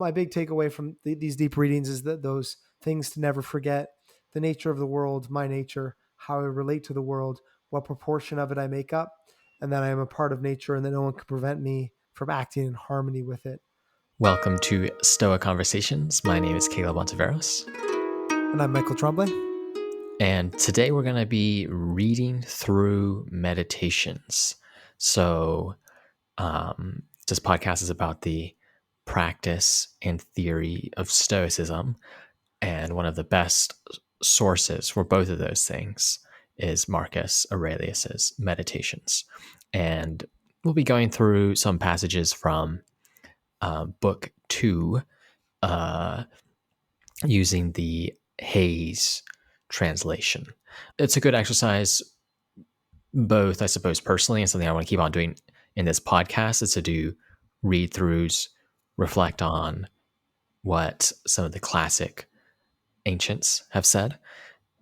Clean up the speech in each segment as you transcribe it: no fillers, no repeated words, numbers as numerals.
My big takeaway from these deep readings is that those things to never forget: the nature of the world, my nature, how I relate to the world, what proportion of it I make up, and that I am a part of nature and that no one can prevent me from acting in harmony with it. Welcome to Stoic Conversations. My name is Caleb Ontiveros. And I'm Michael Tremblay. And today we're going to be reading through meditations. So, this podcast is about the practice and theory of Stoicism. And one of the best sources for both of those things is Marcus Aurelius's Meditations. And we'll be going through some passages from book 2, using the Hayes translation. It's a good exercise, both, I suppose, personally, and something I want to keep on doing in this podcast is to do read throughs, reflect on what some of the classic ancients have said,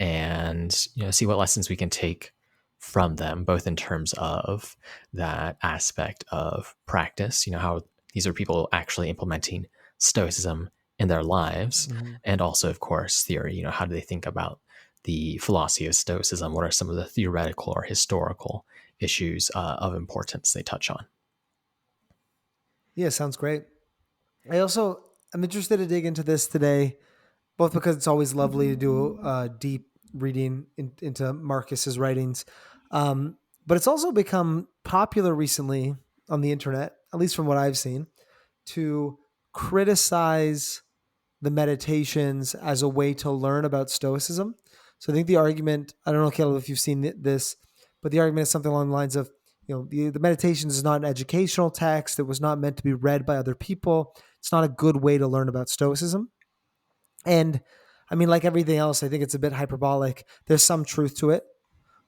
and see what lessons we can take from them, both in terms of that aspect of practice, how these are people actually implementing Stoicism in their lives, and also, of course, theory. How do they think about the philosophy of Stoicism? What are some of the theoretical or historical issues of importance they touch on? Yeah, sounds great. I'm interested to dig into this today, both because it's always lovely to do a deep reading into Marcus's writings, but it's also become popular recently on the internet, at least from what I've seen, to criticize the meditations as a way to learn about Stoicism. So I think the argument, I don't know, Caleb, if you've seen this, but the argument is something along the lines of, the meditations is not an educational text. It was not meant to be read by other people. It's not a good way to learn about Stoicism. And I mean, like everything else, I think it's a bit hyperbolic. There's some truth to it,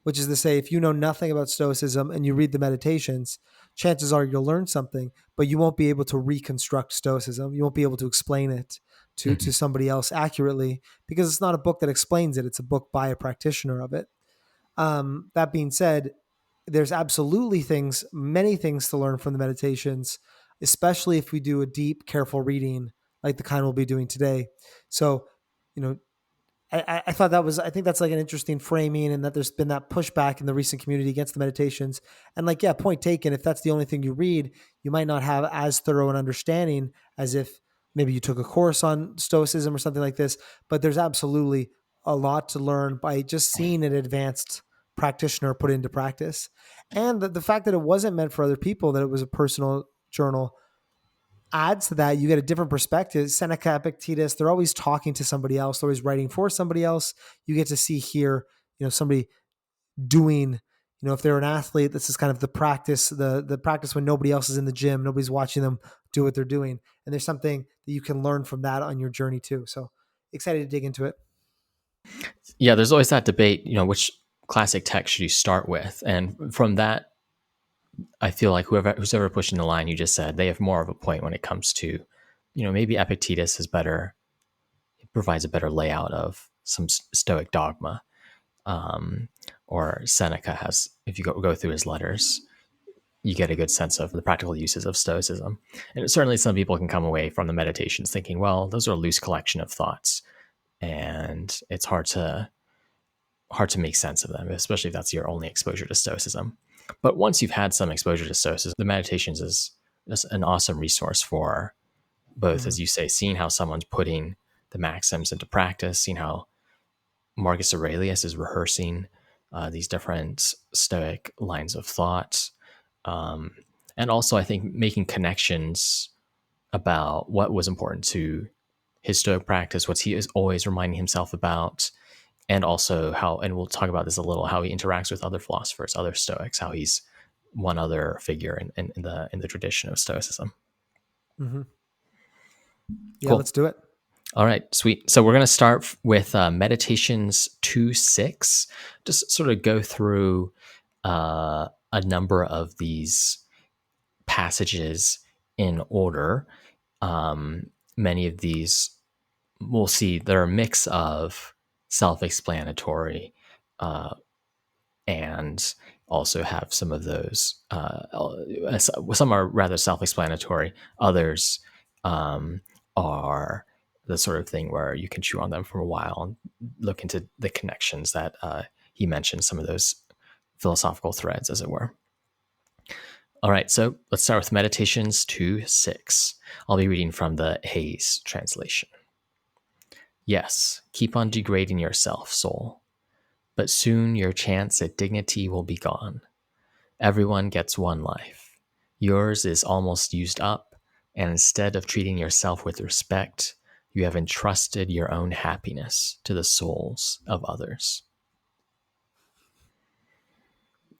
which is to say, if you know nothing about Stoicism and you read the meditations, chances are you'll learn something, but you won't be able to reconstruct Stoicism. You won't be able to explain it to somebody else accurately because it's not a book that explains it. It's a book by a practitioner of it. That being said, there's absolutely many things to learn from the meditations, especially if we do a deep, careful reading like the kind we'll be doing today. So, I thought I think that's like an interesting framing, and that there's been that pushback in the recent community against the meditations. And like, yeah, point taken. If that's the only thing you read, you might not have as thorough an understanding as if maybe you took a course on Stoicism or something like this. But there's absolutely a lot to learn by just seeing an advanced practitioner put into practice. And the fact that it wasn't meant for other people, that it was a personal journal, adds to that. You get a different perspective. Seneca, Epictetus, they're always talking to somebody else. They're always writing for somebody else. You get to hear, somebody doing, if they're an athlete, this is kind of the practice, the practice when nobody else is in the gym, nobody's watching them do what they're doing. And there's something that you can learn from that on your journey too. So excited to dig into it. Yeah, there's always that debate, which classic text should you start with? And from that, I feel like who's ever pushing the line you just said, they have more of a point when it comes to, maybe Epictetus provides a better layout of some Stoic dogma, or Seneca has. If you go through his letters, you get a good sense of the practical uses of Stoicism. And certainly, some people can come away from the meditations thinking, well, those are a loose collection of thoughts, and it's hard to make sense of them, especially if that's your only exposure to Stoicism. But once you've had some exposure to Stoicism, the meditations is just an awesome resource for both, as you say, seeing how someone's putting the maxims into practice, seeing how Marcus Aurelius is rehearsing these different Stoic lines of thought. And also, I think, making connections about what was important to his Stoic practice, what he is always reminding himself about, and also how, and we'll talk about this a little, how he interacts with other philosophers, other Stoics, how he's one other figure in the tradition of Stoicism. Mm-hmm. Yeah, Cool. let's do it. All right, sweet. So we're going to start with Meditations 2:6. Just sort of go through a number of these passages in order. Many of these we'll see they're a mix of self-explanatory and also have some of those. Some are rather self-explanatory. Others are the sort of thing where you can chew on them for a while and look into the connections that he mentioned, some of those philosophical threads, as it were. All right, so let's start with Meditations 2:6. I'll be reading from the Hayes translation. Yes, keep on degrading yourself, soul, but soon your chance at dignity will be gone. Everyone gets one life. Yours is almost used up, and instead of treating yourself with respect, you have entrusted your own happiness to the souls of others.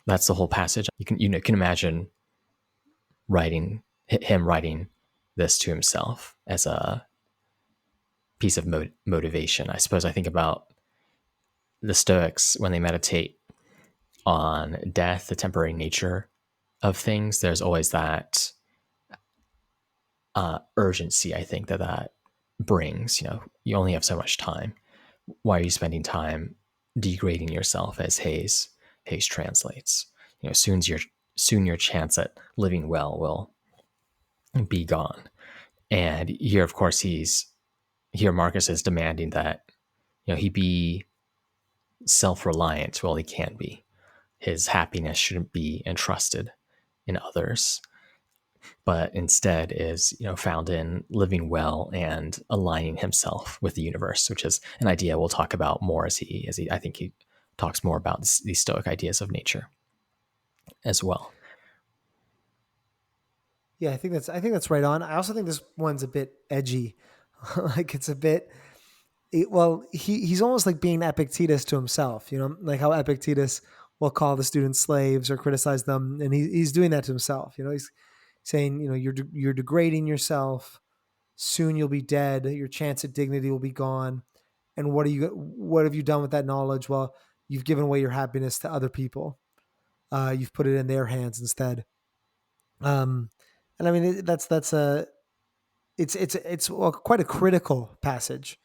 That's the whole passage. You can imagine him writing this to himself as a piece of motivation. I suppose I think about the Stoics when they meditate on death, the temporary nature of things. There's always that urgency, I think, that brings. You only have so much time. Why are you spending time degrading yourself, as Hayes translates? Soon your chance at living well will be gone. And here, of course, Marcus is demanding that he be self-reliant. Well, he can be. His happiness shouldn't be entrusted in others, but instead is found in living well and aligning himself with the universe, which is an idea we'll talk about more as he I think he talks more about these Stoic ideas of nature as well. Yeah, I think that's right on. I also think this one's a bit edgy. Like it's a bit well, he's almost like being Epictetus to himself, like how Epictetus will call the students slaves or criticize them, and he's doing that to himself. He's saying, you're degrading yourself. Soon you'll be dead. Your chance at dignity will be gone. And what have you done with that knowledge? Well, you've given away your happiness to other people. You've put it in their hands instead. Um, and I mean, that's a it's well, quite a critical passage,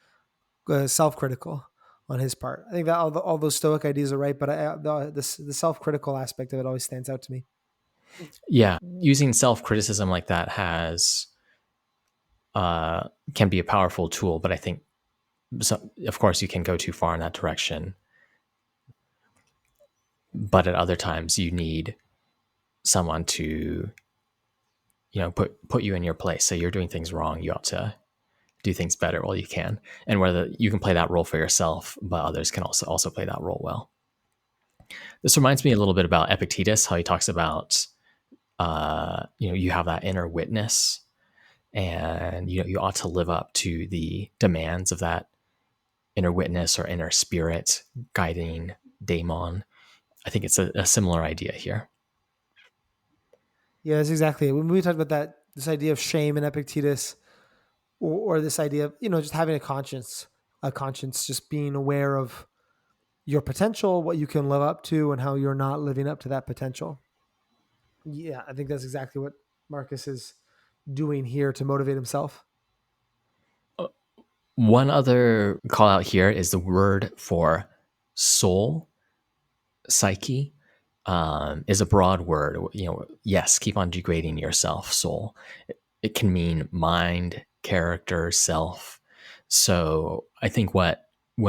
self-critical on his part. I think that all those Stoic ideas are right, but the self-critical aspect of it always stands out to me. Yeah, using self-criticism like that has can be a powerful tool, but I think of course you can go too far in that direction. But at other times you need someone to put you in your place, say you're doing things wrong, you ought to do things better while you can, and whether you can play that role for yourself, but others can also play that role well. This reminds me a little bit about Epictetus, how he talks about you have that inner witness, and you ought to live up to the demands of that inner witness or inner spirit guiding daemon. I think it's a similar idea here. Yeah, that's exactly it. When we talked about this idea of shame in Epictetus, or this idea of just having a conscience, just being aware of your potential, what you can live up to, and how you're not living up to that potential. Yeah, I think that's exactly what Marcus is doing here to motivate himself. One other call out here is the word for soul, psyche, is a broad word. Yes, keep on degrading yourself, soul. It can mean mind, character, self. So I think when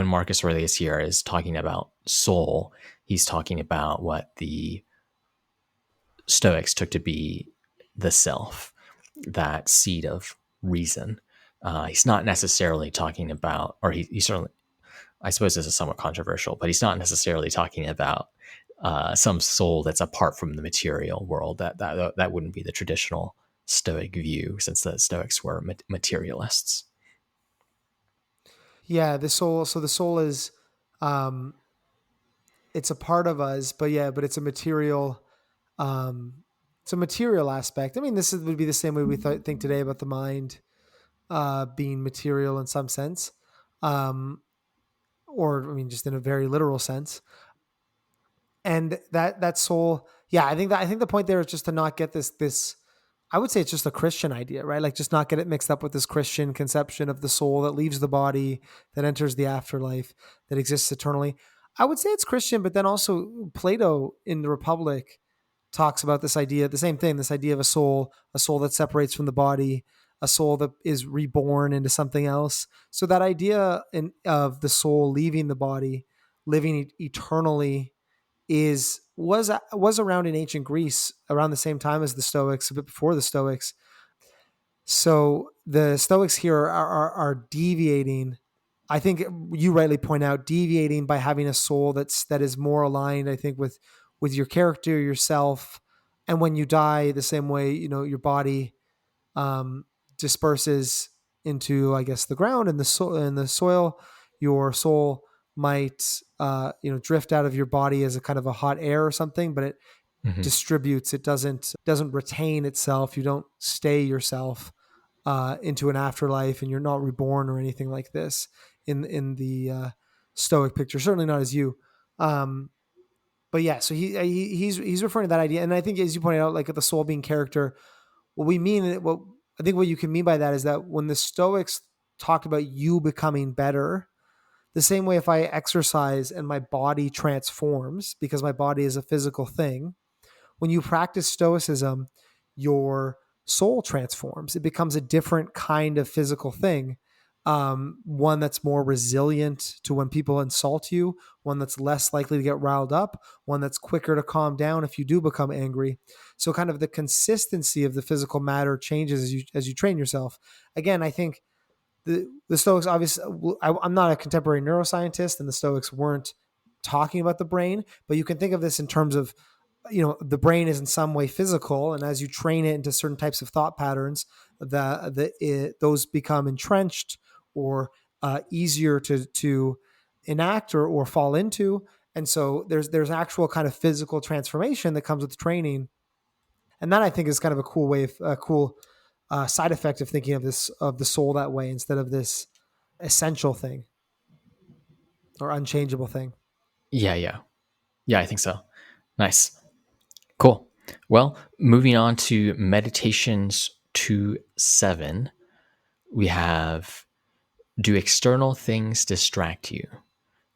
Marcus Aurelius here is talking about soul, he's talking about what the Stoics took to be the self, that seed of reason. He's not necessarily talking about, or he certainly, I suppose this is somewhat controversial, but he's not necessarily talking about some soul that's apart from the material world. That wouldn't be the traditional Stoic view, since the Stoics were materialists. Yeah, the soul. So the soul is, um, it's a part of us, but it's a material. It's a material aspect. I mean, would be the same way we think today about the mind being material in some sense, um, or I mean, just in a very literal sense. And that soul, yeah, I think the point there is just to not get this. I would say it's just a Christian idea, right? Like just not get it mixed up with this Christian conception of the soul that leaves the body, that enters the afterlife, that exists eternally. I would say it's Christian, but then also Plato in the Republic talks about this idea, the same thing, this idea of a soul that separates from the body, a soul that is reborn into something else. So that idea of the soul leaving the body, living eternally, was around in ancient Greece around the same time as the Stoics, a bit before the Stoics. So the Stoics here are deviating. I think you rightly point out deviating by having a soul that is more aligned, I think, with your character, yourself, and when you die, the same way your body um, disperses into, I guess, the ground and the soil. Your soul might drift out of your body as a kind of a hot air or something, but it Hmm. distributes. It doesn't retain itself. You don't stay yourself into an afterlife, and you're not reborn or anything like this in the Stoic picture. Certainly not as you. Um, but yeah, so he's referring to that idea, and I think as you pointed out, like the soul being character, what we mean, what I think what you can mean by that is that when the Stoics talked about you becoming better, the same way if I exercise and my body transforms because my body is a physical thing, when you practice Stoicism, your soul transforms. It becomes a different kind of physical thing. One that's more resilient to when people insult you, one that's less likely to get riled up, one that's quicker to calm down if you do become angry. So, kind of the consistency of the physical matter changes as you train yourself. Again, I think the Stoics obviously. I'm not a contemporary neuroscientist, and the Stoics weren't talking about the brain, but you can think of this in terms of the brain is in some way physical, and as you train it into certain types of thought patterns, those become entrenched or easier to enact or fall into. And so there's actual kind of physical transformation that comes with training, and that I think is kind of a cool side effect of thinking of the soul that way instead of this essential thing or unchangeable thing. Yeah, yeah. Yeah, I think so. Nice. Cool. Well, moving on to meditations 2:7, we have, do external things distract you?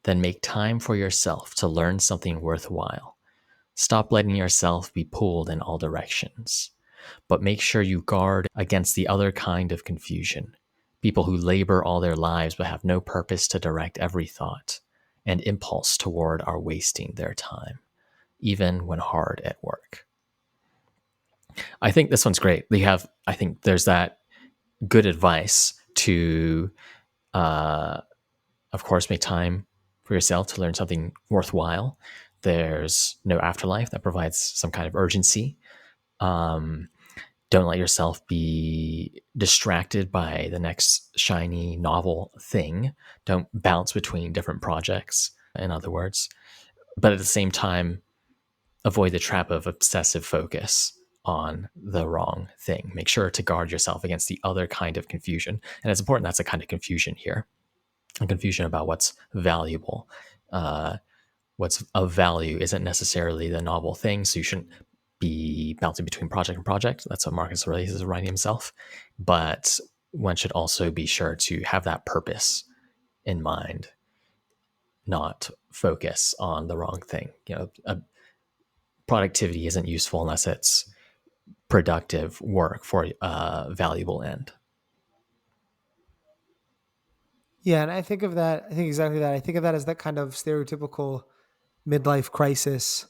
Then make time for yourself to learn something worthwhile. Stop letting yourself be pulled in all directions, but make sure you guard against the other kind of confusion. People who labor all their lives but have no purpose to direct every thought and impulse toward are wasting their time, even when hard at work. I think this one's great. I think there's that good advice to, uh, of course, make time for yourself to learn something worthwhile. There's no afterlife that provides some kind of urgency. Um, don't let yourself be distracted by the next shiny novel thing. Don't bounce between different projects, in other words. But at the same time, avoid the trap of obsessive focus on the wrong thing. Make sure to guard yourself against the other kind of confusion. And it's important that's a kind of confusion here, a confusion about what's valuable. Uh, what's of value isn't necessarily the novel thing, so you shouldn't be bouncing between project and project. That's what Marcus Aurelius is writing himself. But one should also be sure to have that purpose in mind, not focus on the wrong thing. Productivity isn't useful unless it's productive work for a valuable end. Yeah, and I think of that. I think exactly that. I think of that as that kind of stereotypical midlife crisis,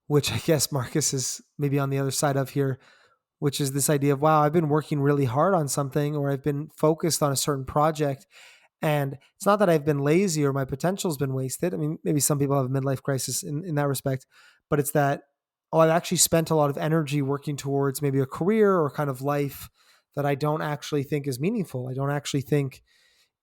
which I guess Marcus is maybe on the other side of here, which is this idea of, wow, I've been working really hard on something or I've been focused on a certain project. And it's not that I've been lazy or my potential's been wasted. I mean, maybe some people have a midlife crisis in that respect, but it's that, oh, I've actually spent a lot of energy working towards maybe a career or kind of life that I don't actually think is meaningful. I don't actually think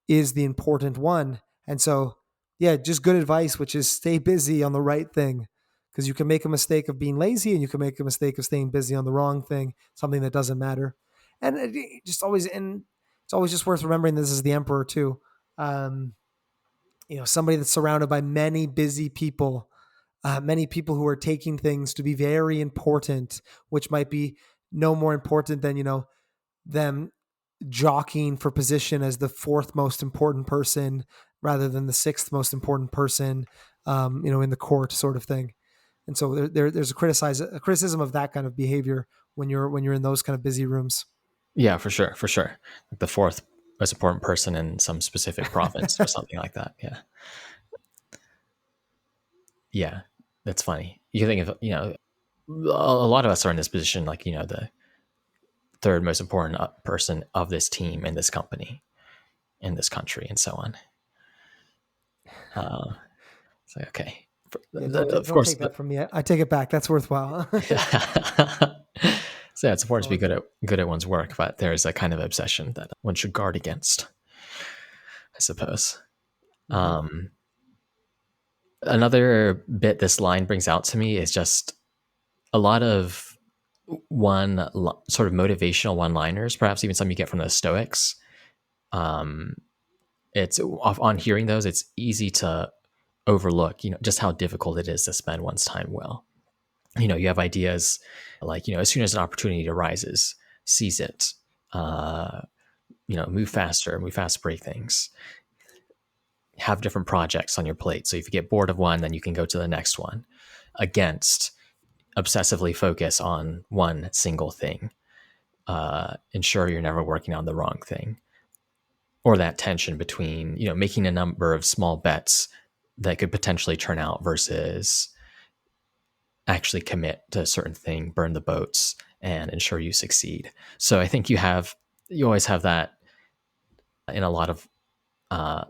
is the important one. And so, yeah, just good advice, which is stay busy on the right thing, because you can make a mistake of being lazy and you can make a mistake of staying busy on the wrong thing, something that doesn't matter. And it's always just worth remembering this is the emperor too. Um, somebody that's surrounded by many people who are taking things to be very important, which might be no more important than, them jockeying for position as the fourth most important person rather than the sixth most important person, in the court sort of thing. And so there's a criticism of that kind of behavior when you're in those kind of busy rooms. Yeah, for sure, for sure. Like the fourth most important person in some specific province or something like that. Yeah, yeah, that's funny. You think of a lot of us are in this position, like the third most important person of this team in this company in this country and so on. Uh, so okay, Yeah, of don't course. take that from me. I take it back. That's worthwhile. So yeah, it's important I to be like that. good at one's work, but there is a kind of obsession that one should guard against, I suppose. Hmm. Um, Another bit this line brings out to me is just a lot of sort of motivational one-liners, perhaps even some you get from the Stoics. Um, it's on hearing those, it's easy to overlook, just how difficult it is to spend one's time well. You have ideas like, as soon as an opportunity arises, seize it. Uh, move fast, break things. Have different projects on your plate. So if you get bored of one, then you can go to the next one. Against obsessively focus on one single thing. Ensure you're never working on the wrong thing. Or that tension between, making a number of small bets that could potentially turn out versus actually commit to a certain thing, burn the boats, and ensure you succeed. So I think you always have that in a lot of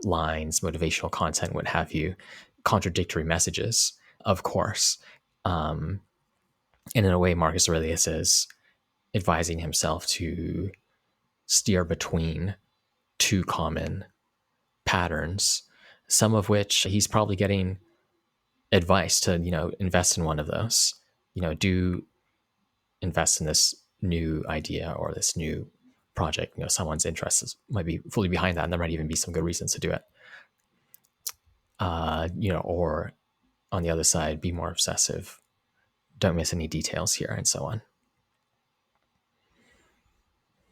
lines, motivational content, what have you, contradictory messages, of course. Um, and in a way, Marcus Aurelius is advising himself to steer between two common patterns, some of which he's probably getting advice to, invest in one of those. Do invest in this new idea or this new project. Someone's interest might be fully behind that, and there might even be some good reasons to do it. Or on the other side, be more obsessive. Don't miss any details here, and so on.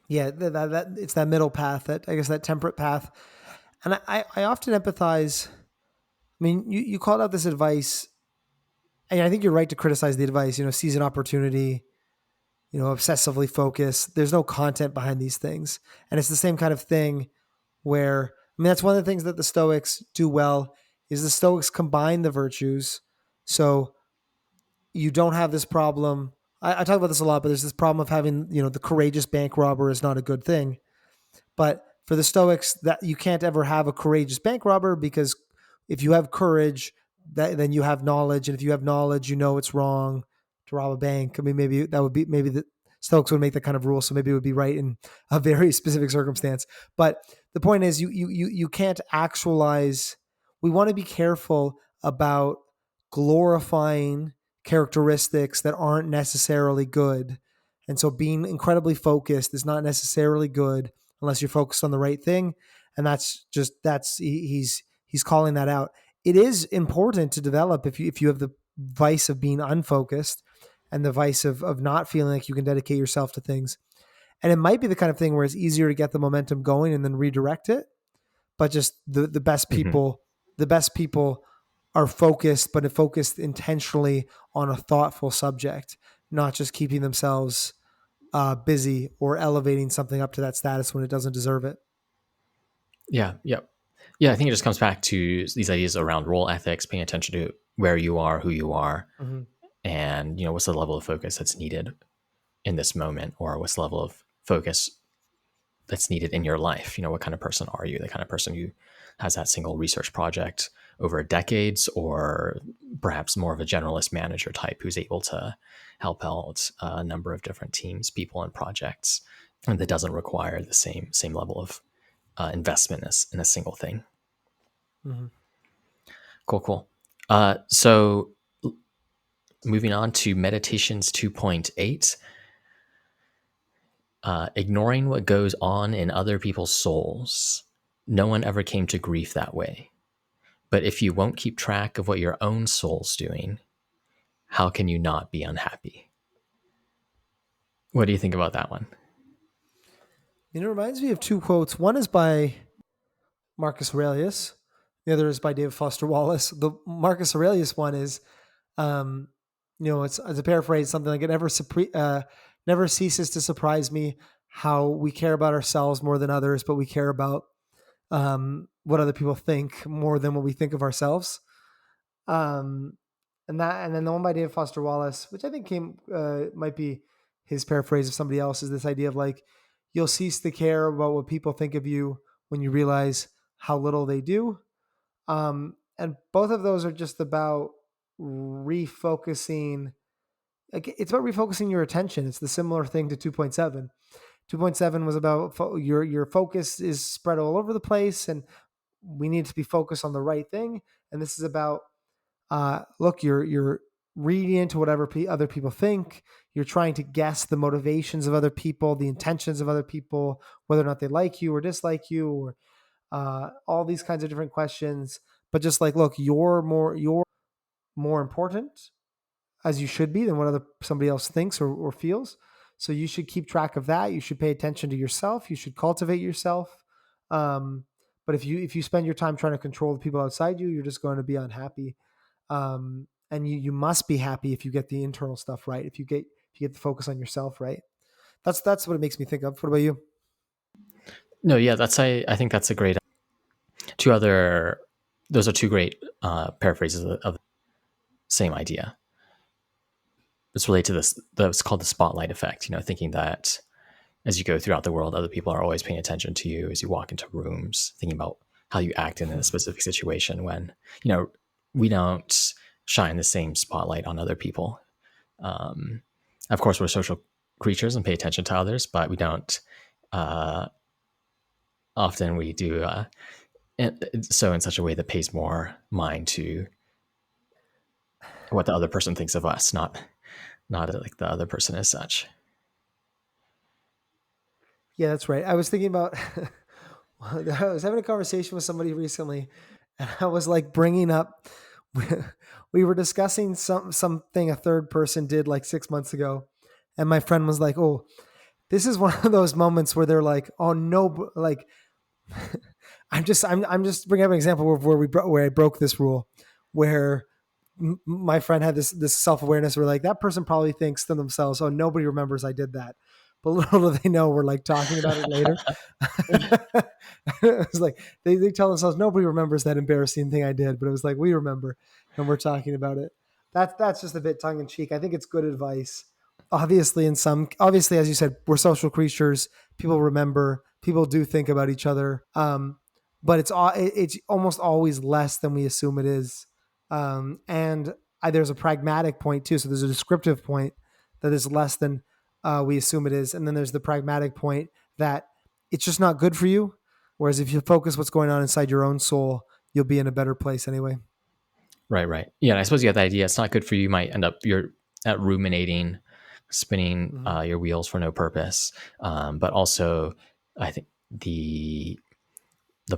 Yeah, that it's that middle path, that I guess that temperate path, and I often empathize. I mean, you called out this advice, and I think you're right to criticize the advice. Seize an opportunity. Obsessively focus. There's no content behind these things, and it's the same kind of thing where that's one of the things that the Stoics do well is the Stoics combine the virtues. So you don't have this problem. I talk about this a lot, but there's this problem of having, the courageous bank robber is not a good thing. But for the Stoics, that you can't ever have a courageous bank robber, because if you have courage, then you have knowledge, and if you have knowledge, it's wrong to rob a bank. I mean, maybe that would be maybe the Stoics would make that kind of rule, so maybe it would be right in a very specific circumstance. But the point is, you can't actualize. We want to be careful about glorifying characteristics that aren't necessarily good, and so being incredibly focused is not necessarily good unless you're focused on the right thing. And he's calling that out. It is important to develop if you have the vice of being unfocused and the vice of not feeling like you can dedicate yourself to things. And it might be the kind of thing where it's easier to get the momentum going and then redirect it. But just Mm-hmm. the best people are focused, but focused intentionally on a thoughtful subject, not just keeping themselves busy or elevating something up to that status when it doesn't deserve it. Yeah, yep. Yeah, I think it just comes back to these ideas around role ethics, paying attention to where you are, who you are, Mm-hmm. and what's the level of focus that's needed in this moment, or what's the level of focus that's needed in your life. What kind of person are you? The kind of person who has that single research project over decades, or perhaps more of a generalist manager type who's able to help out a number of different teams, people, and projects, and that doesn't require the same level of investment in a single thing. Mm-hmm. Cool, cool. So moving on to Meditations 2.8, ignoring what goes on in other people's souls. No one ever came to grief that way. But if you won't keep track of what your own soul's doing, how can you not be unhappy? What do you think about that one? It reminds me of two quotes. One is by Marcus Aurelius. The other is by David Foster Wallace. The Marcus Aurelius one is, um, it's a paraphrase, something like, "It never ceases to surprise me how we care about ourselves more than others, but we care about what other people think more than what we think of ourselves. Um, and then the one by David Foster Wallace, which I think might be his paraphrase of somebody else, is this idea of like you'll cease to care about what people think of you when you realize how little they do. And both of those are just about refocusing. Like, it's about refocusing your attention. It's the similar thing to 2.7. 2.7 was about your focus is spread all over the place, and we need to be focused on the right thing. And this is about look, you're reading into whatever other people think. You're trying to guess the motivations of other people, the intentions of other people, whether or not they like you or dislike you, or all these kinds of different questions. But just like, look, you're more important, as you should be, than what other somebody else thinks or feels. So you should keep track of that. You should pay attention to yourself. You should cultivate yourself. Um, but if you spend your time trying to control the people outside you, you're just going to be unhappy. And you must be happy if you get the internal stuff right. If you get the focus on yourself right. That's what it makes me think of. What about you? No, yeah, I think that's a great two other those are two great paraphrases of the same idea. It's related to this that's called the spotlight effect, thinking that as you go throughout the world, other people are always paying attention to you as you walk into rooms, thinking about how you act in a specific situation when, we don't shine the same spotlight on other people. Um, of course, we're social creatures and pay attention to others, but we don't, uh, often we do so in such a way that pays more mind to what the other person thinks of us, not like the other person as such. Yeah, that's right. I was thinking about. I was having a conversation with somebody recently, and I was like bringing up. We were discussing something a third person did like 6 months ago, and my friend was like, "Oh, this is one of those moments where they're like, oh no, like I'm just bringing up an example where I broke this rule, where my friend had this self awareness where like that person probably thinks to themselves, oh, nobody remembers I did that, but little do they know we're like talking about it later. It was like they tell themselves nobody remembers that embarrassing thing I did, but it was like we remember and we're talking about it. That's just a bit tongue in cheek. I think it's good advice. Obviously, as you said, we're social creatures. People remember. People do think about each other. But it's almost always less than we assume it is. And there's a pragmatic point too. So there's a descriptive point that is less than we assume it is, and then there's the pragmatic point that it's just not good for you. Whereas if you focus what's going on inside your own soul, you'll be in a better place anyway. Right, right. Yeah, and I suppose you have the idea. It's not good for you. You might end up you're at ruminating, spinning Mm-hmm. your wheels for no purpose. But also, I think the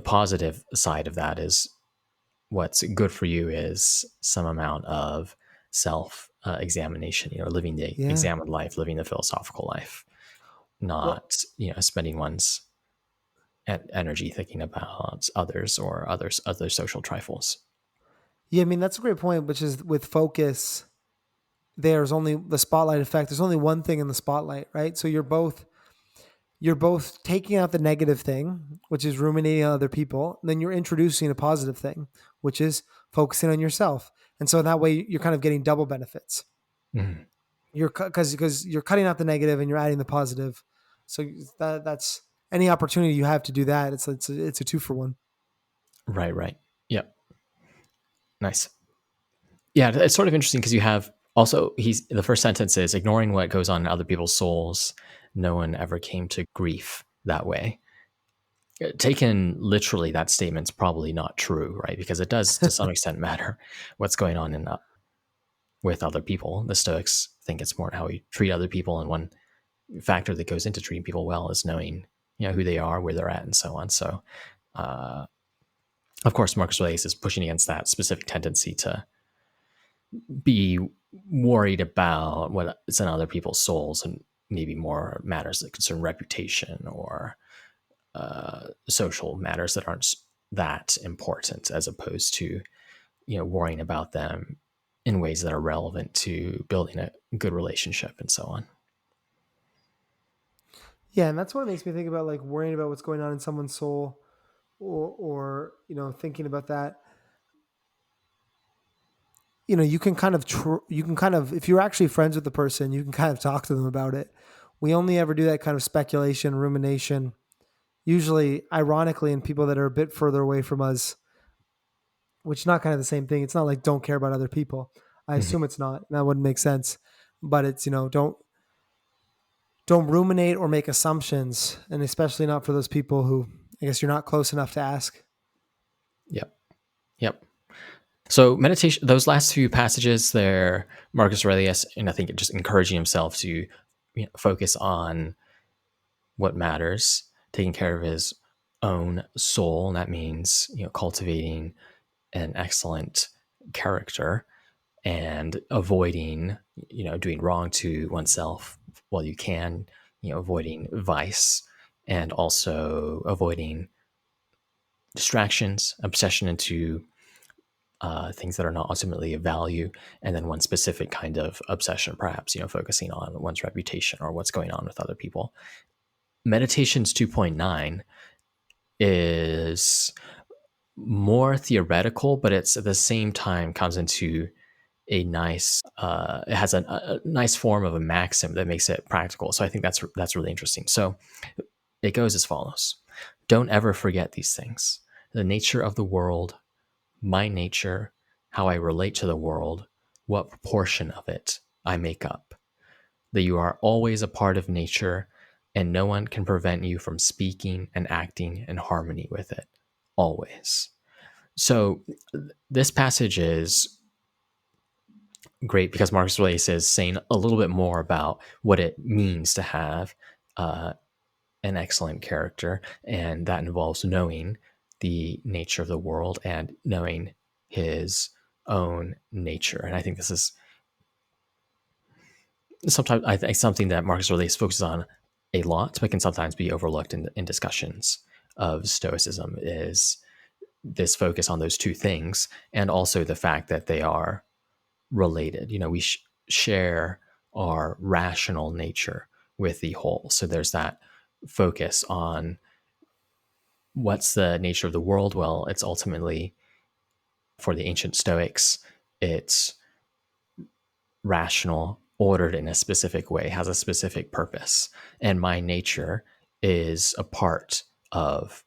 positive side of that is what's good for you is some amount of self examination. Living the Yeah. examined life, living the philosophical life, Well, not spending one's energy thinking about others or other social trifles. yeah, I mean, that's a great point, which is with focus, there's only the spotlight effect. There's only one thing in the spotlight, right? So you're both taking out the negative thing, which is ruminating on other people, and then you're introducing a positive thing, which is focusing on yourself. And so that way you're kind of getting double benefits. Mhm. You're because you're cutting out the negative and you're adding the positive. So that's any opportunity you have to do that. It's a two for one. Right, right. Yep. Nice. Yeah, it's sort of interesting because you have also he's the first sentence is ignoring what goes on in other people's souls. No one ever came to grief that way. Taken literally, that statement's probably not true, right? Because it does to some extent matter what's going on with other people. The Stoics think it's more how we treat other people, and one factor that goes into treating people well is knowing who they are, where they're at, and so on. So, uh, of course, Marcus Aurelius is pushing against that specific tendency to be worried about what's in other people's souls and maybe more matters that concern reputation or social matters that aren't that important, as opposed to worrying about them in ways that are relevant to building a good relationship and so on. Yeah, and that's what makes me think about like worrying about what's going on in someone's soul, or thinking about that. You can kind of you can kind of, if you're actually friends with the person, you can kind of talk to them about it. We only ever do that kind of speculation, rumination, usually ironically in people that are a bit further away from us, which is not kind of the same thing. It's not like don't care about other people. I Mhm. assume it's not. That wouldn't make sense. But it's, don't ruminate or make assumptions, and especially not for those people who I guess you're not close enough to ask. Yep. Yep. So meditation, those last few passages there, Marcus Aurelius, and I think just encouraging himself to focus on what matters, taking care of his own soul. And that means, cultivating an excellent character and avoiding, doing wrong to oneself while you can, avoiding vice and also avoiding distractions, obsession into things that are not ultimately of value, and then one specific kind of obsession, perhaps, focusing on one's reputation or what's going on with other people. Meditations 2.9 is more theoretical, but it's at the same time comes into a nice, it has a nice form of a maxim that makes it practical. So I think that's really interesting. So it goes as follows: don't ever forget these things: the nature of the world, my nature, how I relate to the world, what proportion of it I make up. That you are always a part of nature, and no one can prevent you from speaking and acting in harmony with it. Always. So this passage is great because Marcus Aurelius is saying a little bit more about what it means to have uh, an excellent character, and that involves knowing the nature of the world and knowing his own nature. And I think this is sometimes I think something that Marcus Aurelius focuses on a lot, but can sometimes be overlooked in discussions of Stoicism, is this focus on those two things, and also the fact that they are related. We share our rational nature with the whole. So there's that focus on what's the nature of the world. Well, it's ultimately, for the ancient Stoics, it's rational, ordered in a specific way, has a specific purpose. And my nature is a part of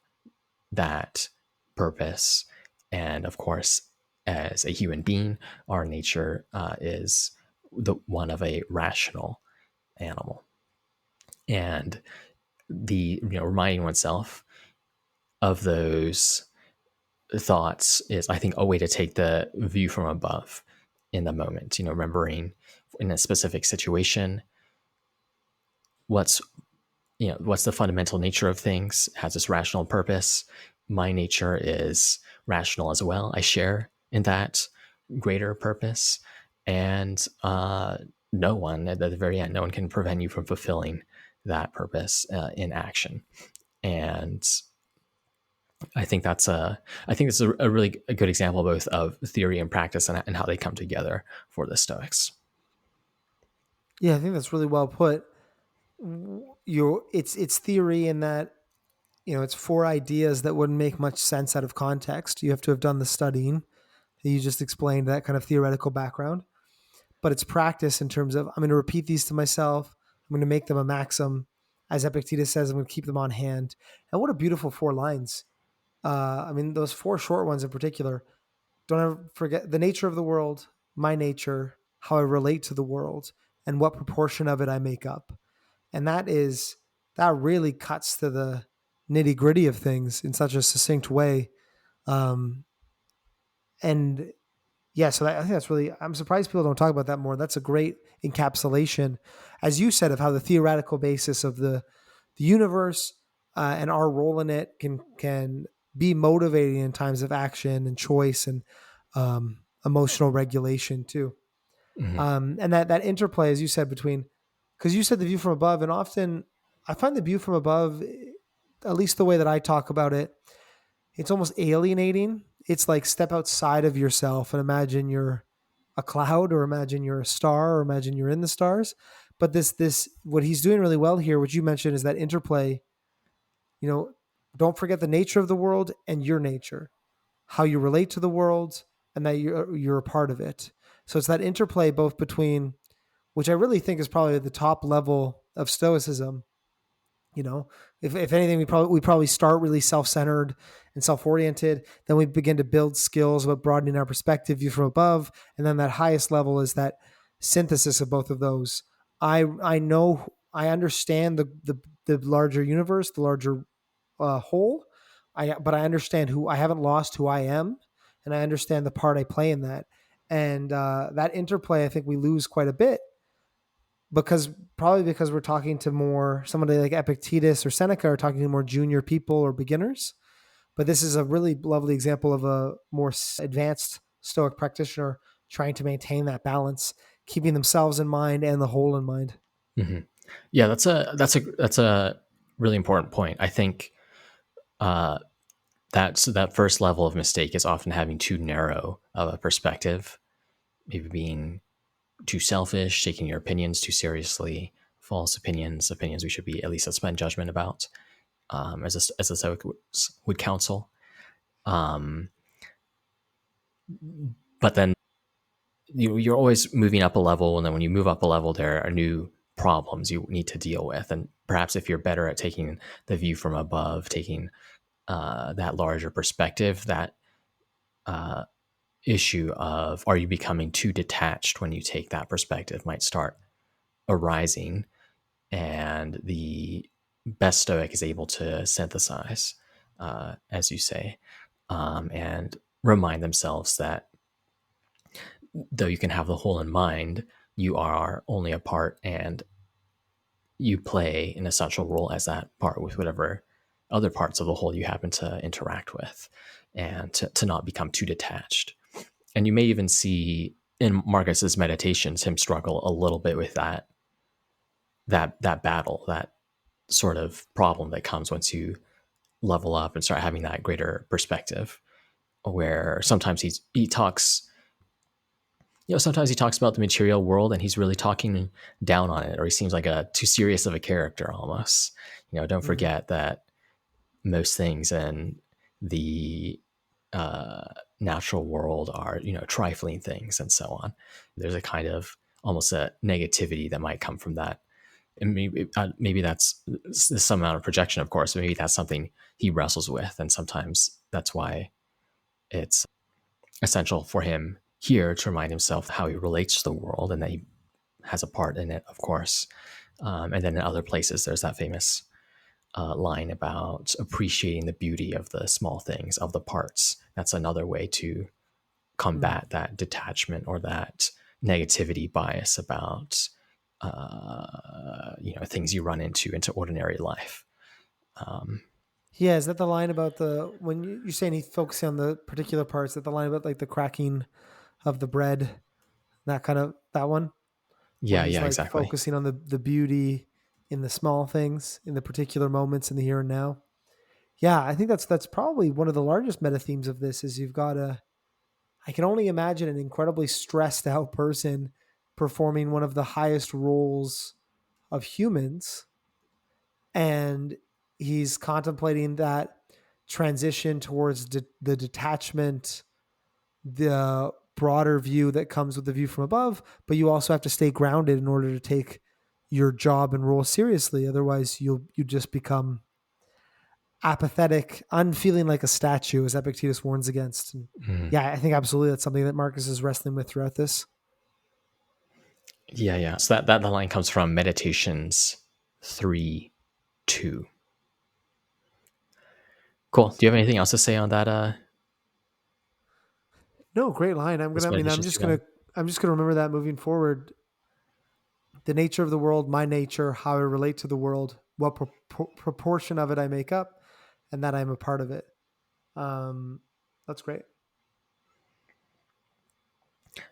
that purpose. And of course, as a human being, our nature is the one of a rational animal. And the reminding oneself of those thoughts is, I think, a way to take the view from above in the moment. Remembering in a specific situation what's what's the fundamental nature of things, has this rational purpose. My nature is rational as well. I share in that greater purpose, and no one at the very end, no one can prevent you from fulfilling that purpose in action. And I think it's a really a good example both of theory and practice, and how they come together for the Stoics. Yeah, I think that's really well put. It's theory in that it's four ideas that wouldn't make much sense out of context. You have to have done the studying. You just explained that kind of theoretical background, but it's practice in terms of I'm going to repeat these to myself. I'm going to make them a maxim. As Epictetus says, I'm going to keep them on hand. And what a beautiful four lines. Those four short ones in particular. Don't ever forget the nature of the world, my nature, how I relate to the world, and what proportion of it I make up. And that really cuts to the nitty gritty of things in such a succinct way. Um, and Yeah, so I think that's really, I'm surprised people don't talk about that more. That's a great encapsulation, as you said, of how the theoretical basis of the universe and our role in it can be motivating in times of action and choice and emotional regulation too. Mm-hmm. And that interplay, as you said, between, because you said the view from above, and often I find the view from above, at least the way that I talk about it, it's almost alienating. It's like step outside of yourself and imagine you're a cloud, or imagine you're a star, or imagine you're in the stars. But this what he's doing really well here, which you mentioned, is that interplay. Don't forget the nature of the world and your nature, how you relate to the world, and that you're a part of it. So it's that interplay both between, which I really think is probably the top level of Stoicism. you know if anything, we probably start really self-centered and self-oriented, then we begin to build skills about broadening our perspective, view from above, and then that highest level is that synthesis of both of those. I know, I understand the larger universe, the larger whole. But I understand who I haven't lost who I am, and I understand the part I play in that. And that interplay, I think we lose quite a bit, because we're talking to more somebody like Epictetus or Seneca, or talking to more junior people or beginners. But this is a really lovely example of a more advanced Stoic practitioner trying to maintain that balance, keeping themselves in mind and the whole in mind. Mm-hmm. Yeah, that's a really important point. I think uh, that first level of mistake is often having too narrow of a perspective, maybe being too selfish, taking your opinions too seriously, false opinions we should be at least suspend judgment about, as a Stoic would counsel. Um, but then you're always moving up a level, and then when you move up a level, there are new problems you need to deal with. And perhaps if you're better at taking the view from above, taking that larger perspective, that uh, issue of are you becoming too detached when you take that perspective might start arising. And the best Stoic is able to synthesize, as you say, and remind themselves that though you can have the whole in mind, you are only a part, and you play an essential role as that part with whatever other parts of the whole you happen to interact with, and to not become too detached. And you may even see in Marcus's meditations him struggle a little bit with that battle, that sort of problem that comes once you level up and start having that greater perspective, where sometimes he talks, sometimes he talks about the material world and he's really talking down on it, or he seems like a too serious of a character almost. Don't Mm. forget that most things in the uh, natural world are, trifling things and so on. There's a kind of almost a negativity that might come from that. And maybe that's some amount of projection, of course. Maybe that's something he wrestles with, and sometimes that's why it's essential for him here to remind himself how he relates to the world and that he has a part in it, of course. And then in other places, there's that famous line about appreciating the beauty of the small things, of the parts. That's another way to Mm. combat that detachment or that negativity bias about things you run into ordinary life. Um, Yeah, is that the line about when you're saying he's focusing on the particular parts? That the line about like the cracking of the bread, that one, where yeah, he's yeah, like exactly. focusing on the beauty in the small things, in the particular moments, in the here and now. Yeah, I think that's probably one of the largest meta themes of this. Is you've got I can only imagine an incredibly stressed out person performing one of the highest roles of humans, and he's contemplating that transition towards the detachment, the broader view that comes with the view from above. But you also have to stay grounded in order to take your job and role seriously. Otherwise, you just become apathetic, unfeeling like a statue, as Epictetus warns against. And Mm. yeah, I think absolutely that's something that Marcus is wrestling with throughout this. Yeah, yeah. So that the line comes from Meditations 3:2. Cool. Do you have anything else to say on that? No, great line. This Meditations 2 line. I'm just gonna remember that moving forward. The nature of the world, my nature, how I relate to the world, what proportion of it I make up, and that I'm a part of it. Um, that's great.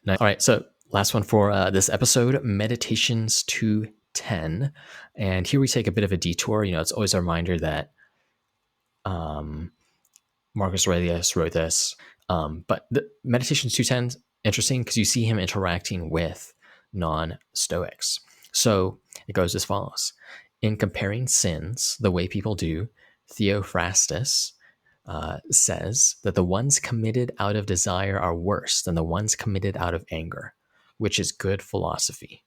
Nice. All right. So last one for this episode, Meditations 2:10, and here we take a bit of a detour. It's always a reminder that um, Marcus Aurelius wrote this. But the Meditations 2:10 interesting because you see him interacting with non-Stoics. So it goes as follows. In comparing sins, the way people do, Theophrastus says that the ones committed out of desire are worse than the ones committed out of anger, which is good philosophy.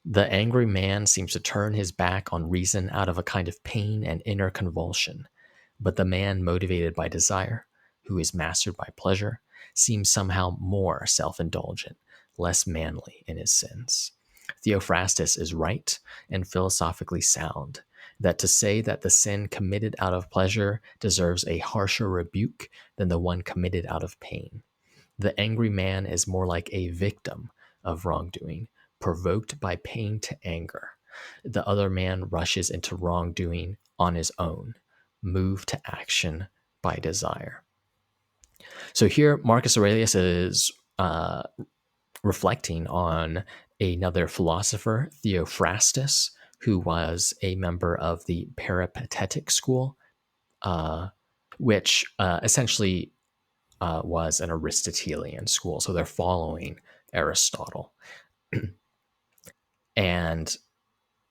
The angry man seems to turn his back on reason out of a kind of pain and inner convulsion, but the man motivated by desire, who is mastered by pleasure, seems somehow more self indulgent, less manly in his sins. Theophrastus is right and philosophically sound, that to say that the sin committed out of pleasure deserves a harsher rebuke than the one committed out of pain. The angry man is more like a victim of wrongdoing, provoked by pain to anger. The other man rushes into wrongdoing on his own, moved to action by desire. So here, Marcus Aurelius is reflecting on another philosopher, Theophrastus, who was a member of the Peripatetic school, uh, which essentially was an Aristotelian school. So they're following Aristotle. And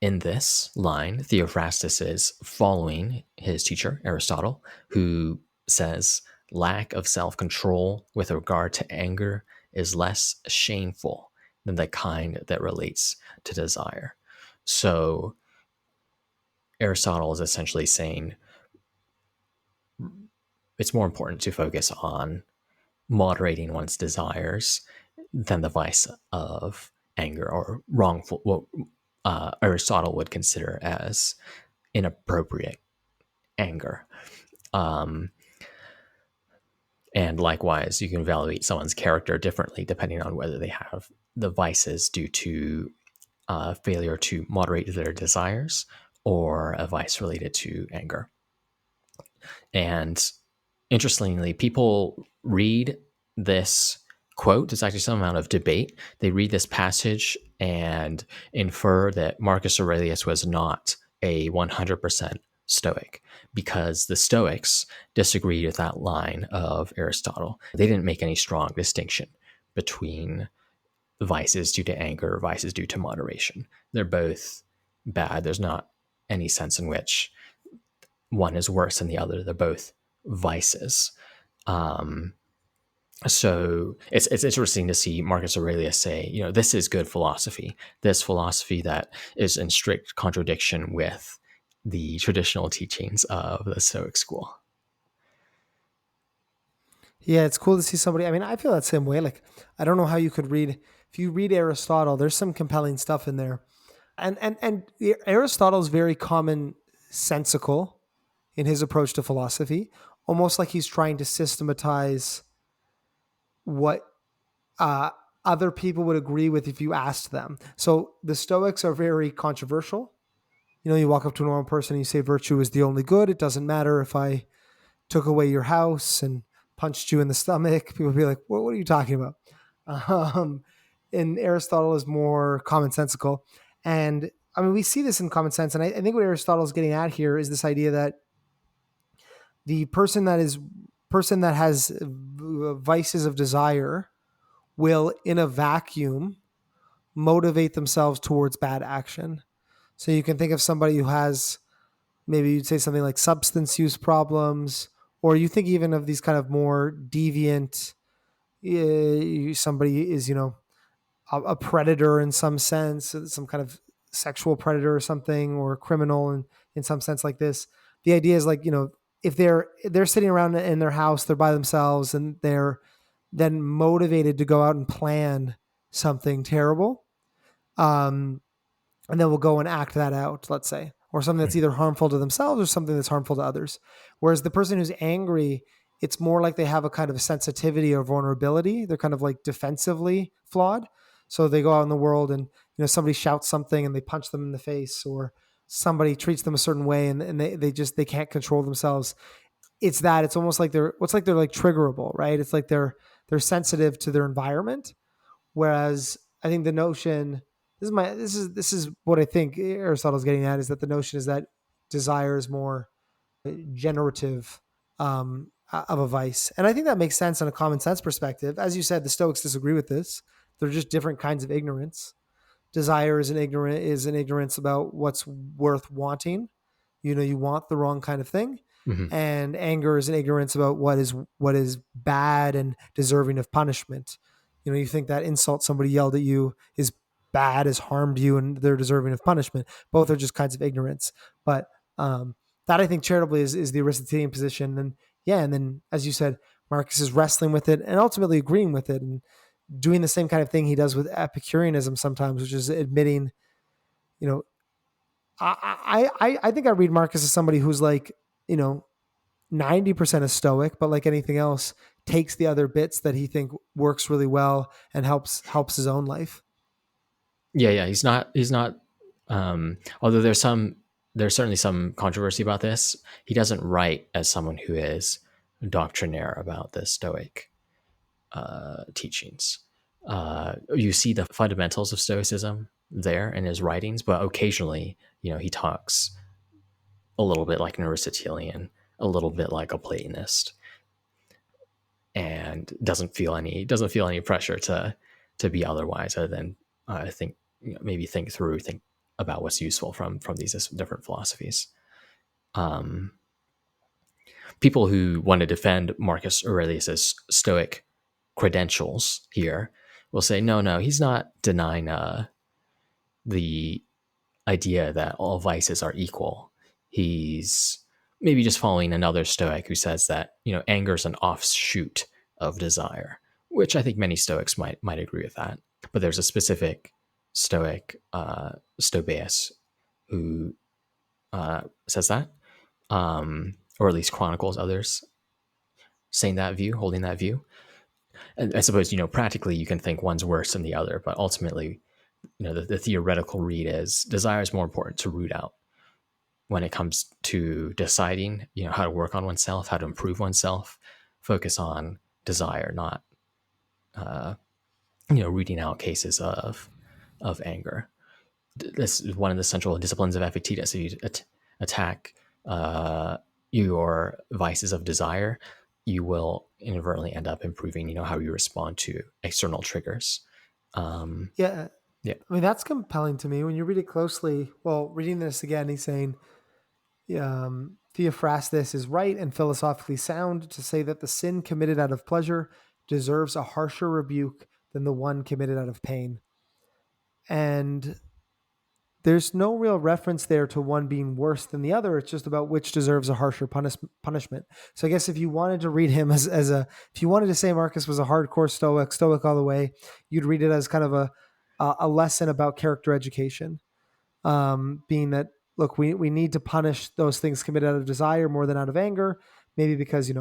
in this line, Theophrastus is following his teacher, Aristotle, who says lack of self control with regard to anger is less shameful than the kind that relates to desire. So Aristotle is essentially saying it's more important to focus on moderating one's desires than the vice of anger or wrongful, what Aristotle would consider as inappropriate anger. Um, and likewise, you can evaluate someone's character differently depending on whether they have the vices due to failure to moderate their desires or a vice related to anger. And interestingly, people read this quote. There's actually some amount of debate. They read this passage and infer that Marcus Aurelius was not a 100% Stoic because the Stoics disagreed with that line of Aristotle. They didn't make any strong distinction between vices due to anger, vices due to moderation. They're both bad. There's not any sense in which one is worse than the other. They're both vices. Um, so it's interesting to see Marcus Aurelius say, this is good philosophy. This philosophy that is in strict contradiction with the traditional teachings of the Stoic school. Yeah, it's cool to see somebody. I mean, I feel that same way. Like, I don't know how you could read, if you read Aristotle, there's some compelling stuff in there. And Aristotle's very commonsensical in his approach to philosophy, almost like he's trying to systematize what uh, other people would agree with if you asked them. So the Stoics are very controversial. You walk up to a normal person and you say virtue is the only good. It doesn't matter if I took away your house and punched you in the stomach. People would be like, what are you talking about? And Aristotle is more commonsensical. And I mean, we see this in common sense. And I think what Aristotle is getting at here is this idea that the person that has vices of desire will, in a vacuum, motivate themselves towards bad action. So you can think of somebody who has, maybe you'd say something like substance use problems, or you think even of these kind of more deviant, somebody is, a predator in some sense, some kind of sexual predator or something, or a criminal in some sense like this. The idea is like, if they're sitting around in their house, they're by themselves and they're then motivated to go out and plan something terrible. And then we'll go and act that out, let's say, or something that's either harmful to themselves or something that's harmful to others. Whereas the person who's angry, it's more like they have a kind of sensitivity or vulnerability. They're kind of like defensively flawed. So they go out in the world and, somebody shouts something and they punch them in the face, or somebody treats them a certain way and they can't control themselves. It's almost like they're like triggerable, right? It's like they're sensitive to their environment. Whereas I think the notion, this is what I think Aristotle's getting at, is that the notion is that desire is more generative of a vice. And I think that makes sense on a common sense perspective. As you said, the Stoics disagree with this. They're just different kinds of ignorance. desire is an ignorance about what's worth wanting. You want the wrong kind of thing. Hmm. And anger is an ignorance about what is bad and deserving of punishment. You think that insult somebody yelled at you is bad, has harmed you, and they're deserving of punishment. Both are just kinds of ignorance. But um, that, I think, charitably is the Aristotelian position. And yeah, and then as you said, Marcus is wrestling with it and ultimately agreeing with it and doing the same kind of thing he does with Epicureanism sometimes, which is admitting, you know, I think I read Marcus as somebody who's like, 90% a Stoic, but like anything else, takes the other bits that he think works really well and helps his own life. Yeah, he's not. He's not. Although there's certainly some controversy about this. He doesn't write as someone who is doctrinaire about the Stoic teachings. You see the fundamentals of Stoicism there in his writings, but occasionally, he talks a little bit like an Aristotelian, a little bit like a Platonist, and doesn't feel any pressure to be otherwise, other than think maybe think about what's useful from these different philosophies. Um, People who want to defend Marcus Aurelius's Stoic credentials here will say, no, he's not denying the idea that all vices are equal. He's maybe just following another Stoic who says that anger is an offshoot of desire, which I think many Stoics might agree with that. But there's a specific Stoic, Stobaeus, who says that, or at least chronicles others saying that view, holding that view. And I suppose practically you can think one's worse than the other, but ultimately, the theoretical read is desire is more important to root out when it comes to deciding, how to work on oneself, how to improve oneself. Focus on desire, not uh, rooting out cases of anger. This is one of the central disciplines of Epictetus. If you attack your vices of desire, you will inadvertently end up improving, how you respond to external triggers. Um, Yeah. yeah, I mean, that's compelling to me when you read it closely. Well, reading this again, he's saying, Theophrastus is right and philosophically sound to say that the sin committed out of pleasure deserves a harsher rebuke than the one committed out of pain. And there's no real reference there to one being worse than the other. It's just about which deserves a harsher punishment. So I guess if you wanted to read him if you wanted to say Marcus was a hardcore Stoic all the way, you'd read it as kind of a lesson about character education. Being that, look, we need to punish those things committed out of desire more than out of anger, maybe because,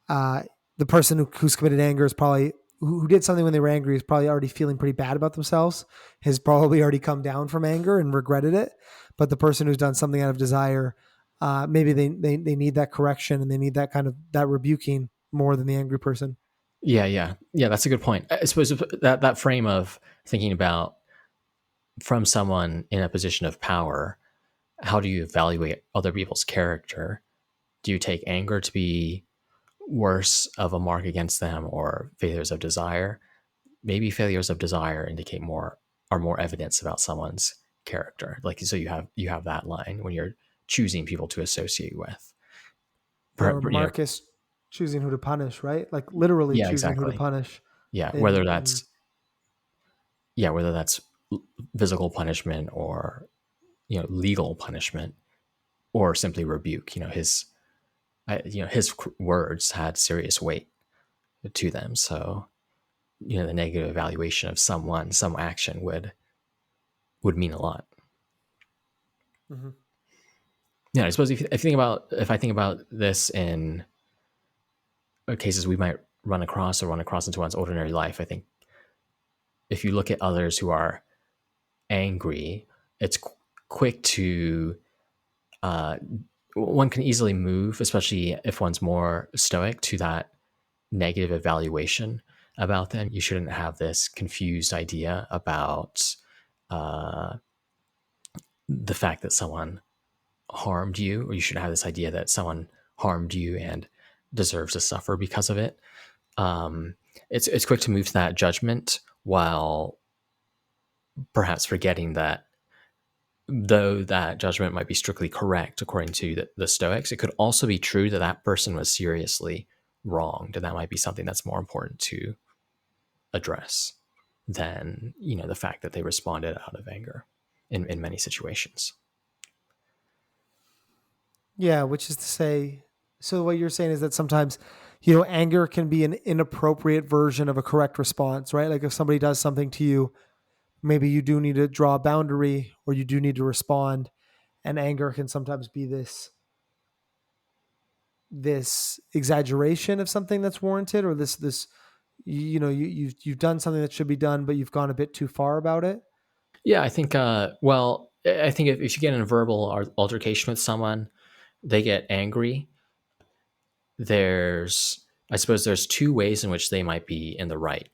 uh, the person who's committed anger is probably who did something when they were angry is probably already feeling pretty bad about themselves, has probably already come down from anger and regretted it. But the person who's done something out of desire, maybe they need that correction and they need that kind of that rebuking more than the angry person. yeah. That's a good point. I suppose that frame of thinking about from someone in a position of power, how do you evaluate other people's character? Do you take anger to be worse of a mark against them, or failures of desire? Maybe failures of desire indicate more evidence about someone's character. Like, so you have that line when you're choosing people to associate with. Or You know, Marcus choosing who to punish, right? Like literally yeah, choosing who to exactly. punish. Yeah, In in whether that's physical punishment or legal punishment or simply rebuke. His words had serious weight to them. So the negative evaluation of some action would mean a lot. Mhm. Yeah, I suppose if I think about this in cases we might run across into one's ordinary life, I think if you look at others who are angry, it's quick to uh, one can easily move, especially if one's more stoic, to that negative evaluation about them. You shouldn't have this confused idea about uh, the fact that someone harmed you, or you shouldn't have this idea that someone harmed you and deserves to suffer because of it. It's quick to move to that judgment while perhaps forgetting that though that judgment might be strictly correct according to the Stoics, it could also be true that that person was seriously wronged, and that might be something that's more important to address than the fact that they responded out of anger in many situations. Yeah, which is to say, so what you're saying is that sometimes, anger can be an inappropriate version of a correct response, right? Like if somebody does something to you, maybe you do need to draw a boundary or you do need to respond. And anger can sometimes be this exaggeration of something that's warranted, or this you've done something that should be done, but you've gone a bit too far about it. Yeah, I think. Well, I think if you get in a verbal altercation with someone, they get angry. I suppose, there's two ways in which they might be in the right.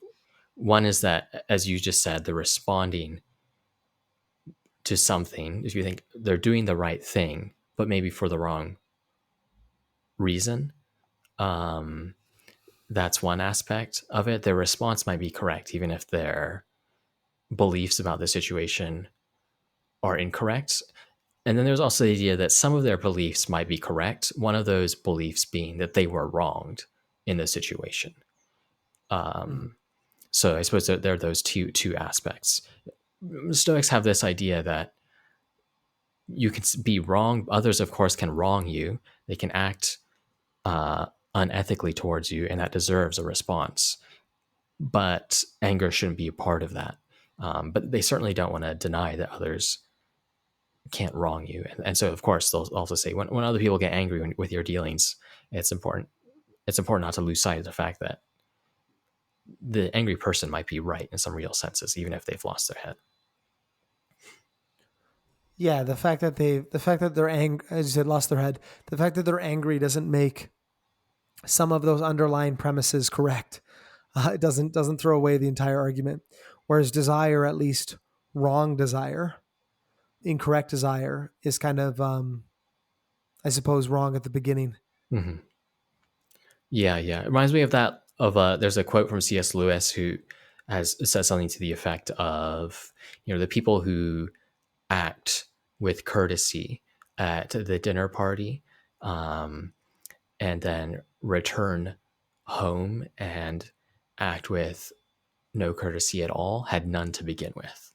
One is that, as you just said, they're responding to something. If you think they're doing the right thing, but maybe for the wrong reason, um, that's one aspect of it. Their response might be correct, even if their beliefs about the situation are incorrect. And then there's also the idea that some of their beliefs might be correct. One of those beliefs being that they were wronged in the situation. Mm-hmm. Um, so I suppose that there are those two aspects. Stoics have this idea that you can be wrong. Others, of course, can wrong you. They can act uh, unethically towards you, and that deserves a response. But anger shouldn't be a part of that. But they certainly don't want to deny that others can't wrong you. And so, of course, they'll also say when other people get angry with your dealings, it's important. It's important not to lose sight of the fact that the angry person might be right in some real senses, even if they've lost their head. Yeah, the fact that they're angry, as you said, lost their head. The fact that they're angry doesn't make some of those underlying premises correct. It doesn't throw away the entire argument. Whereas desire, at least wrong desire, incorrect desire, is kind of, I suppose, wrong at the beginning. Mm-hmm. Yeah, yeah. It reminds me of that. There's a quote from C.S. Lewis who has said something to the effect of, the people who act with courtesy at the dinner party, um, and then return home and act with no courtesy at all, had none to begin with.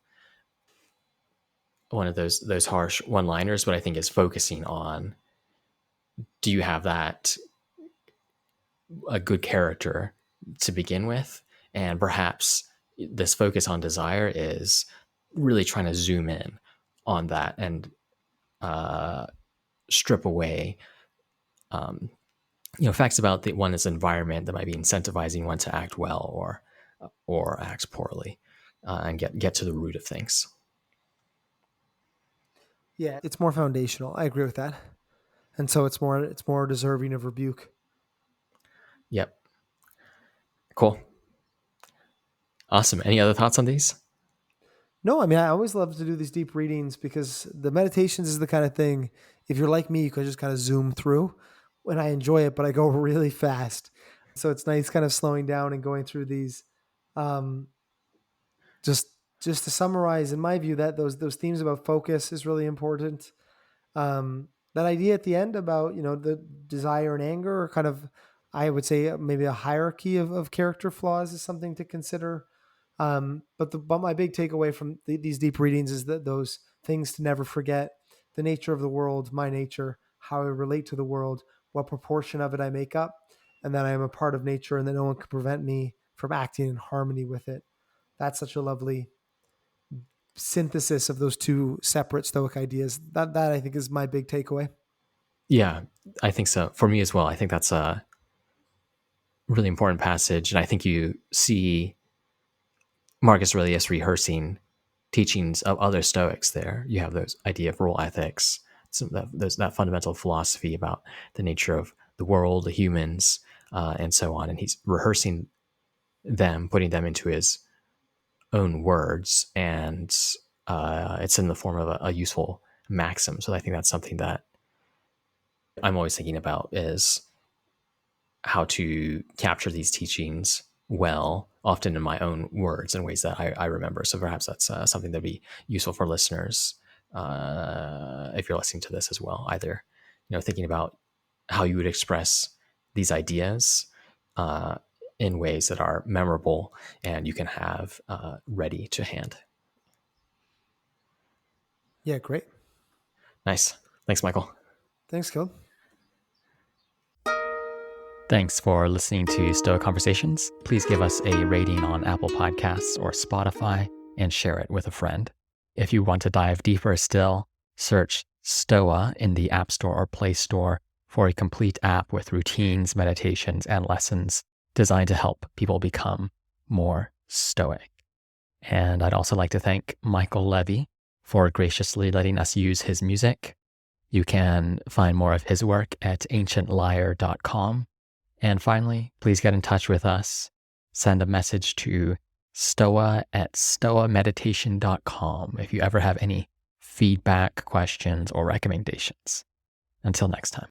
One of those harsh one-liners, but I think is focusing on: do you have that a good character to begin with? And perhaps this focus on desire is really trying to zoom in on that and uh, strip away facts about the one's environment that might be incentivizing one to act well or act poorly, and get to the root of things. Yeah, it's more foundational. I agree with that, and so it's more deserving of rebuke. Yep. Cool. Awesome. Any other thoughts on these? No, I mean, I always love to do these deep readings because the meditations is the kind of thing, if you're like me, you can just kind of zoom through when I enjoy it, but I go really fast. So it's nice kind of slowing down and going through these. Um, just just to summarize, in my view, that those themes about focus is really important. That idea at the end about, the desire and anger are kind of, I would say, maybe a hierarchy of character flaws is something to consider. But my big takeaway from these deep readings is that those things to never forget: the nature of the world, my nature, how I relate to the world, what proportion of it I make up, and that I am a part of nature and that no one can prevent me from acting in harmony with it. That's such a lovely synthesis of those two separate Stoic ideas. That I think is my big takeaway. Yeah, I think so. For me as well, I think that's a really important passage. And I think you see Marcus Aurelius rehearsing teachings of other Stoics there. You have those idea of rule ethics, that fundamental philosophy about the nature of the world, the humans, and so on. And he's rehearsing them, putting them into his own words, and it's in the form of a useful maxim. So I think that's something that I'm always thinking about, is how to capture these teachings well, often in my own words in ways that I remember. So perhaps that's something that'd be useful for listeners if you're listening to this as well. Either, thinking about how you would express these ideas in ways that are memorable and you can have ready to hand. Yeah, great. Nice. Thanks, Michael. Thanks, Kil. Thanks for listening to Stoic Conversations. Please give us a rating on Apple Podcasts or Spotify and share it with a friend. If you want to dive deeper still, search Stoa in the App Store or Play Store for a complete app with routines, meditations, and lessons designed to help people become more stoic. And I'd also like to thank Michael Levy for graciously letting us use his music. You can find more of his work at ancientlyre.com. And finally, please get in touch with us. Send a message to stoa@stoameditation.com if you ever have any feedback, questions, or recommendations. Until next time.